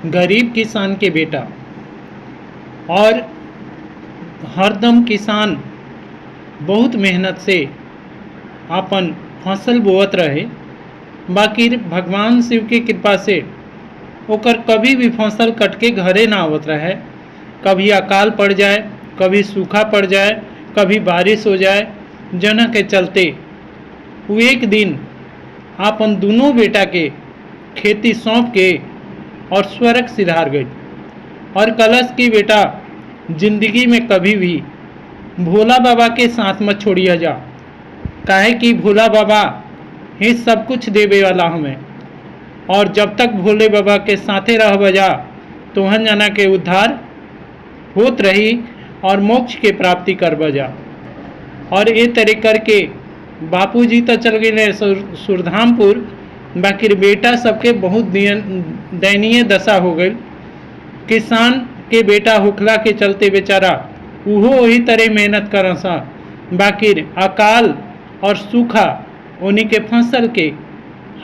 गरीब किसान के बेटा। और हरदम किसान बहुत मेहनत से अपन फसल बोवत रहे, बाकी भगवान शिव की कृपा से ओकर कभी भी फसल कट के घरे ना आवत रहे। कभी अकाल पड़ जाए, कभी सूखा पड़ जाए, कभी बारिश हो जाए, जना के चलते वो एक दिन अपन दोनों बेटा के खेती सौंप के और स्वर्ग सिधार गई। और कलश की बेटा, जिंदगी में कभी भी भोला बाबा के साथ मत छोड़िया जा, काहे कि भोला बाबा ही सब कुछ देवे वाला हमें। और जब तक भोले बाबा के साथे रह बजा तो हन जाना के उद्धार होत रही और मोक्ष के प्राप्ति कर बजा। और ये तरह करके बापूजी तो चल गए सुरधामपुर, बाकी बेटा सबके बहुत दयनीय दशा हो गई। किसान के बेटा होखला के चलते बेचारा उहो वही तरह मेहनत करसा, बाकी अकाल और सूखा उन्हीं के फसल के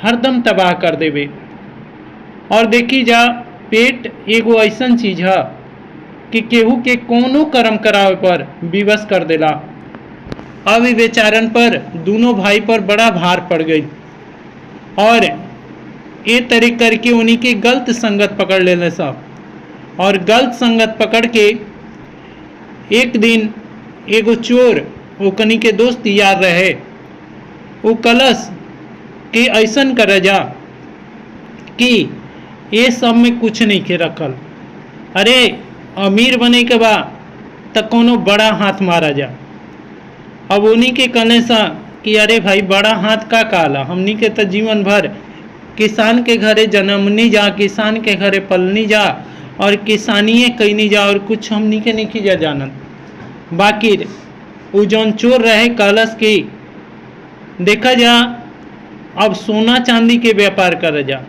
हरदम तबाह कर देवे। और देखी जा, पेट एगो ऐसा चीज है कि केहू के कोनो कर्म करावे पर विवश कर देला। अब बेचारन पर दोनों भाई पर बड़ा भार पड़ गई और ये तरह करके उन्हीं के गलत संगत पकड़ लेने सब। और गलत संगत पकड़ के एक दिन एगो चोर ओकनी के दोस्त यार रहे, वो कलश के ऐसन कर जा कि ये सब में कुछ नहीं के रखल। अरे अमीर बने के बा तो कोनो बड़ा हाथ मारा जा। अब उन्हीं के कहने सा कि अरे भाई बड़ा हाथ का काला, हमनी के तो जीवन भर किसान के घरे जन्मनी जा, किसान के घरे पलनी जा और किसानिए कैनी जा, और कुछ हमनी के नहीं जा जानत। बाकी वो जौन चोर रहे कलश की, देखा जा अब सोना चांदी के व्यापार कर जा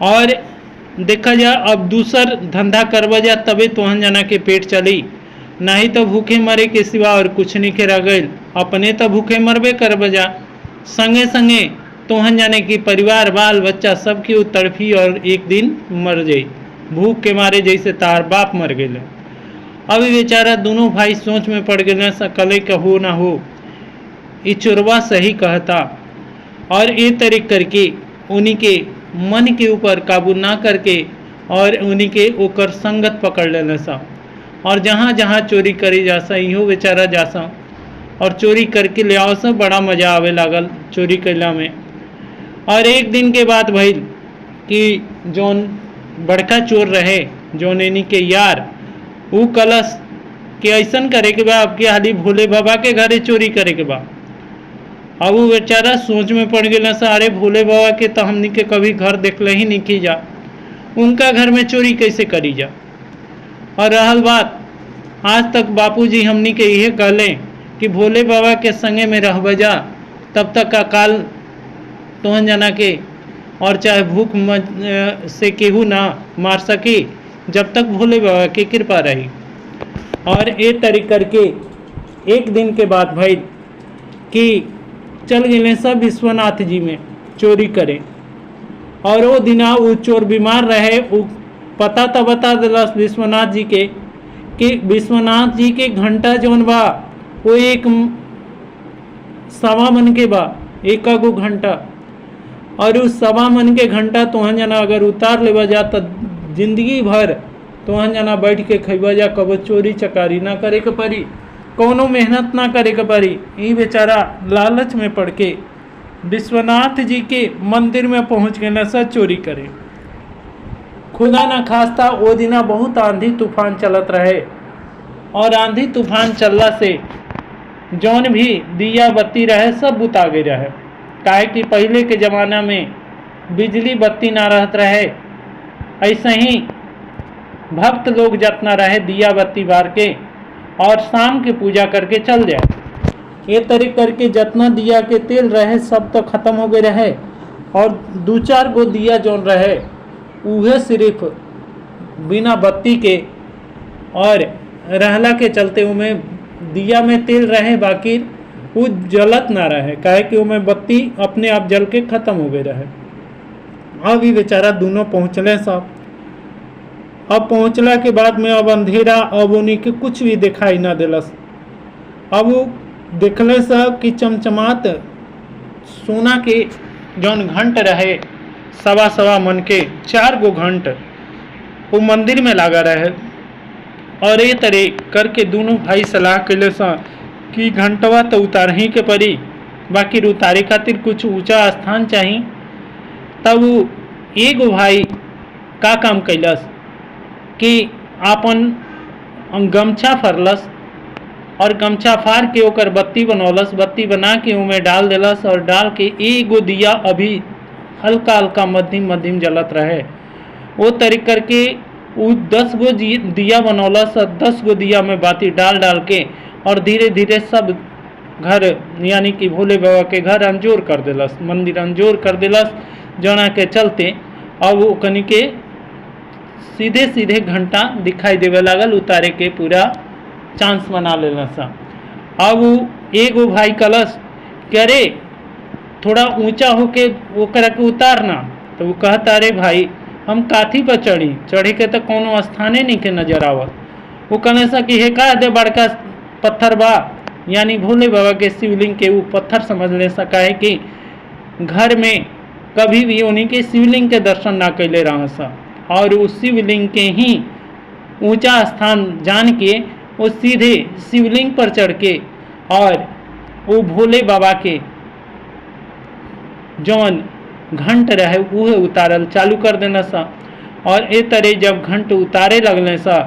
और देखा जा अब दूसर धंधा करवा जा, तबे तोहन जना के पेट चली, नहीं तो भूखे मरे के सिवा और कुछ नहीं के रह गई। अपने तो भूखे मरबे करवा जा, संगे संगे तोहन जाने की परिवार बाल बच्चा सबकी तड़फी और एक दिन मर जाई, भूख के मारे जैसे तार बाप मर गए। अब बेचारा दोनों भाई सोच में पड़ गए, सकले का हो ना हो, ये चोरवा सही कहता। और ये तरह करके उन्हीं के मन के ऊपर काबू ना करके और उन्हीं के ओकर संगत पकड़ लेने सा। और जहाँ जहाँ चोरी करी जासा इहो बेचारा जासा और चोरी करके ले आओ सा। बड़ा मजा आवे लागल चोरी कैला में। और एक दिन के बाद भइल कि जौन बड़का चोर रहे, जौन इन्हीं के यार, वो कलश के ऐसन करे के बा अब के हाली भोले बाबा के घरे चोरी करे के बा। अब वो बेचारा सोच में पड़ गया सा, अरे भोले बाबा के तो हमनी के कभी घर देखले ही नहीं की जा, उनका घर में चोरी कैसे करी जा। और रहल बात, आज तक बापूजी हमनी के यह कहले कि भोले बाबा के संगे में रह बजा, तब तक अकाल तोहन जना के और चाहे भूख से केहू ना मार सके, जब तक भोले बाबा की कृपा रही। और ये तरह करके एक दिन के बाद भाई कि चल गए सब विश्वनाथ जी में चोरी करे। और वो दिना वो चोर बीमार रहे, वो पता तो बता दिला विश्वनाथ जी के कि विश्वनाथ जी के घंटा जौन बा वो एक सवा मन के बा, एक गो घंटा। और उस सवा मन के घंटा तोहन जना अगर उतार लेवा जा तो जिंदगी भर तोहन जना बैठ के खैबा जा, कबो चोरी चकारी ना करे के पड़ी, कोनो मेहनत ना करे के पड़ी। ये बेचारा लालच में पड़ के विश्वनाथ जी के मंदिर में पहुंच गए सा चोरी करे। खुदा ना खास्ता वो दिना बहुत आंधी तूफान चलत रहे और आंधी तूफान चलला से जौन भी दिया बत्ती रहे सब बुता गए रहे, काहे कि पहले के ज़माना में बिजली बत्ती ना रहत रहे। ऐसे ही भक्त लोग जितना रहे दिया बत्ती बार के और शाम के पूजा करके चल जाए। ये तरह करके जितना दिया के तेल रहे सब तो ख़त्म हो गए रहे और दो चार गो दिया जौन रहे उहे सिर्फ बिना बत्ती के और रहला के चलते उमें दिया में तेल रहे, बाकी वो जलत ना रहे, काहे कि उमें बत्ती अपने आप जल के ख़त्म हो गए रहे। अब ये बेचारा दोनों पहुँचले सब अब पहुँचला के बाद में अब अंधेरा, अब उन्हीं के कुछ भी दिखाई ना दिलस। अब वो देखले सब कि चमचमात सोना के जौन घंट रहे, सवा सवा मन के 4 गो घंट वो मंदिर में लगा रहे। और ये तरह करके दोनों भाई सलाह कैले कि घंटवा तो उतार ही के पड़ी, बाकी उतारे खातिर कुछ ऊंचा स्थान चाहिए। तब एगो भाई का काम कैलस कि आपन गमछा फरलस और गमछा फाड़ के ओकर बत्ती बनौलस, बत्ती बना के उमें डाल दिलस और डाल के एगो दिया अभी हल्का हल्का मध्यम मध्यम जलत रहे। वो तरीक करके वो 10 गो दिया बनौलस और 10 गो दिया में बाती डाल डाल के और धीरे धीरे सब घर यानी कि भोले बाबा के घर अंजोर कर दिलस, मंदिर अंजोर कर दिलस। जना के चलते अब वो कनी के सीधे सीधे घंटा दिखाई देवे लागल, उतारे के पूरा चांस बना लेलस। अब एगो भाई कलस कि अरे थोड़ा ऊंचा होके ओकरा के उतारना। तो वो कहता अरे भाई हम काथी पर चढ़ी के तो कोनो स्थाने नहीं के नजर आवत। वो कहने सा कि हे का दे बड़का पत्थर बा, यानी भोले बाबा के शिवलिंग के वो पत्थर समझ ले सका है कि घर में कभी भी उन्हीं के शिवलिंग के दर्शन ना कैले रह सा। और उस शिवलिंग के ही ऊंचा स्थान जान के वो सीधे शिवलिंग पर चढ़ के और वो भोले बाबा के जौन घंट रहे वह उतारल चालू कर देना सा। और ए तरह जब घंट उतारे लगने सा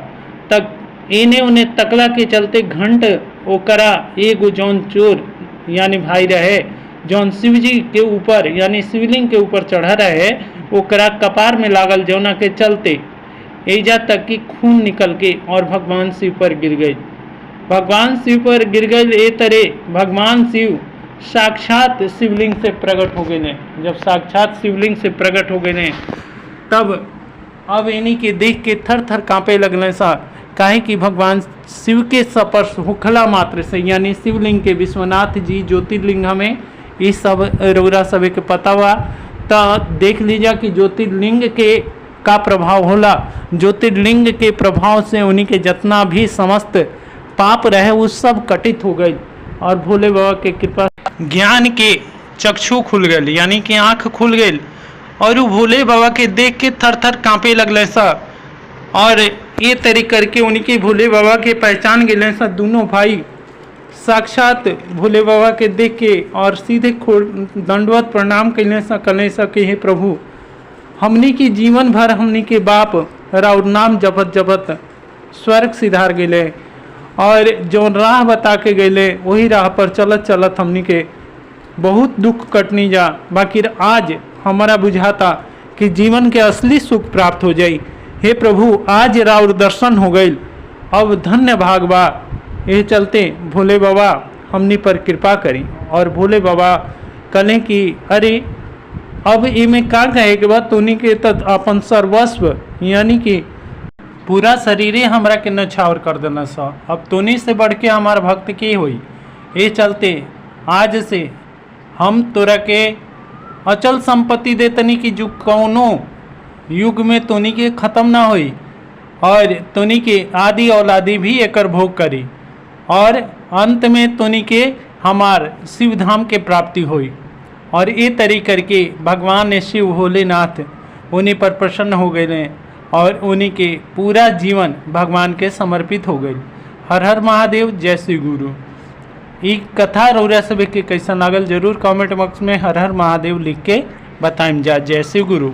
तक इन्हें उन्हें तकला के चलते घंट ओकरा एगो जौन चोर यानी भाई रहे जौन शिव जी के ऊपर यानी शिवलिंग के ऊपर चढ़ा रहे, ओकरा कपार में लागल, जौना के चलते एजा तक कि खून निकल के और भगवान शिव पर गिर गई। भगवान शिव पर गिर गई। ए तरह भगवान शिव साक्षात शिवलिंग से प्रकट हो गए ने। जब साक्षात शिवलिंग से प्रकट हो गए ने तब अब इन्हीं के देख के थर थर कांपे लगने सा, काहे कि भगवान शिव के स्पर्श होखला मात्र से यानी शिवलिंग के विश्वनाथ जी ज्योतिर्लिंग हमें ये सब रौरा सभी के पता हुआ। तो देख लीजिए कि ज्योतिर्लिंग के का प्रभाव होला। ज्योतिर्लिंग के प्रभाव से उन्हीं के जितना भी समस्त पाप रहे वो सब कटित हो गई और भोले बाबा के कृपा ज्ञान के चक्षु खुल गए यानी कि आँख खुल गई और वो भोले बाबा के देख के थर थर कांपे लगले सा। और ये तरी करके उनके भोले बाबा के पहचान गए सा। दोनों भाई साक्षात भोले बाबा के देख के और सीधे दंडवत प्रणाम कैले सा, कले सा कि हे प्रभु हमनी के जीवन भर हमनी के बाप राउर नाम जपत जपत स्वर्ग सिधार गए और जो राह बता के गए वही राह पर चलत चलत हमनी के बहुत दुख कटनी जा। बाकी आज हमारा बुझाता कि जीवन के असली सुख प्राप्त हो जाई। हे प्रभु आज राउर दर्शन हो गई, अब धन्य भाग बा। ये चलते भोले बाबा हमनी पर कृपा करी। और भोले बाबा कलें कि अरे अब इमें का कहे के बाद तोनी के तद अपन सर्वस्व यानी कि पूरा शरीरे हमरा के नछावर कर देना सा। अब तोनी से बढ़ के हमार भक्त के हुई। ये चलते आज से हम तोरा के अचल संपत्ति दे तनी कि जो कौनो युग में तोनी के ख़त्म ना होई और तोनी के आदि औलादी भी एकर भोग करी और अंत में तोनी के हमार शिव धाम के प्राप्ति हुई। और ये तरी करके भगवान शिव भोलेनाथ उन्हीं पर प्रसन्न हो गए और उन्हीं के पूरा जीवन भगवान के समर्पित हो गई। हर हर महादेव, जय श्री गुरु। ये कथा रौरा सभी के कैसा लागल जरूर कमेंट बॉक्स में हर हर महादेव लिख के बताएं जा। जय श्री गुरु।